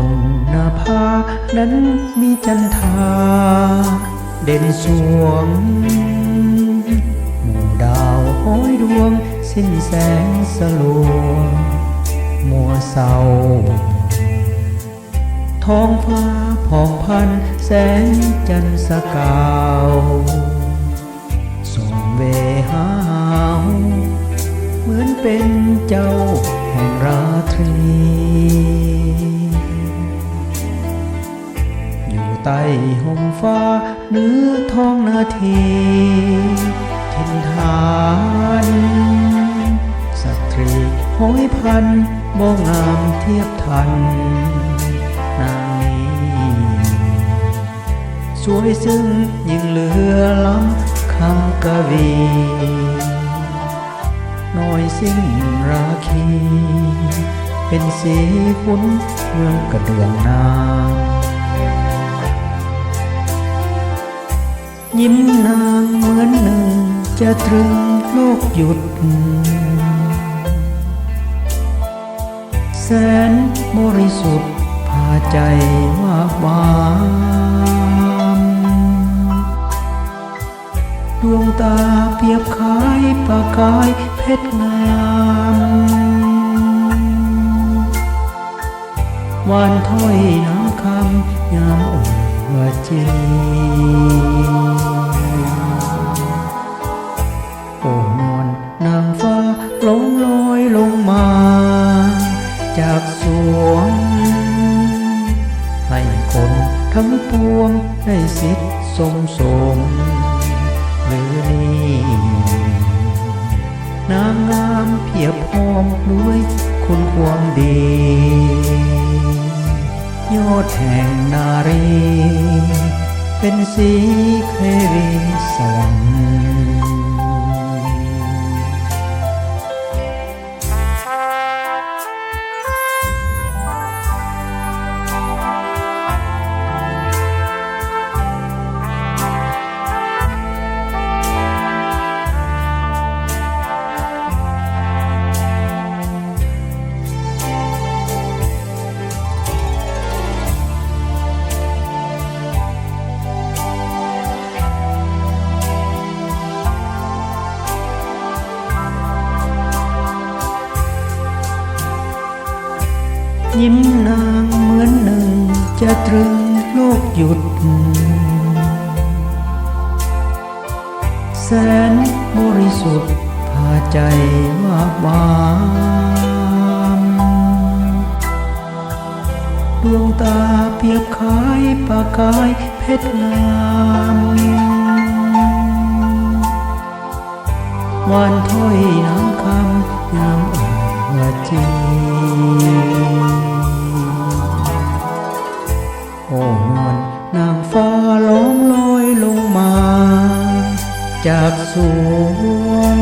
นหน้าผานั้นมีจันทราเด่นสวงหมู่ดาวห้อยดวงสิ้นแสงสลัวมัวเศร้าท้องฟ้าผ่องพันแสงจันทร์สกาวส่องเวหาเหมือนเป็นเจ้าแห่งราตรีอยู่ใต้ห่มฟ้าเนื้อท้องนาทีถิ่นฐานสตรีห้อยพันบ่งามเทียบทันนางนี้สวยซึ่งยิ่งเหลือล้ำข้ากวีน้อยสิ้นราคีเป็นสีคุ้นเมืองกระเดื่องนางยิ้มนางเหมือนหนึ่งจะตรึงโลกหยุดแสนบริสุทธิ์พาใจว่าบามดวงตาเปรียบคล้ายประกายเพชรงามหวานถ้อยน้ำคำยามเอ่ยจีโอ้นวลนางฟ้าลงลอยลงมาจากสวงให้คนทั้งปวงได้สิทธิ์สมสมหรือนี่นางงามเพียบพร้อมด้วยคุณความดียอดแห่งนารีเป็นสีเครีสวรรค์ยิ้มนางเหมือนหนึ่งจะตรึงโลกหยุดแสนบริสุทธิ์พาใจว่าบามดวงตาเปรียบคล้ายประกายเพชรงามหวานถ้อยน้ำคำยามเอ่ยจีโอ้นวลนางฟ้าลงลอยลงมาจากสวง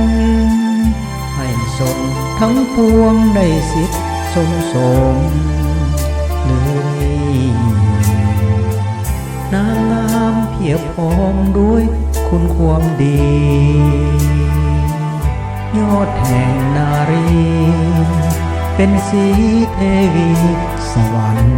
ให้สนทั้งปวงได้สิทธิ์สมสมหรือนี่นางงามเพียบพร้อมด้วยคุณความดียอดแห่งนารีเป็นสีเทวีสวรรค์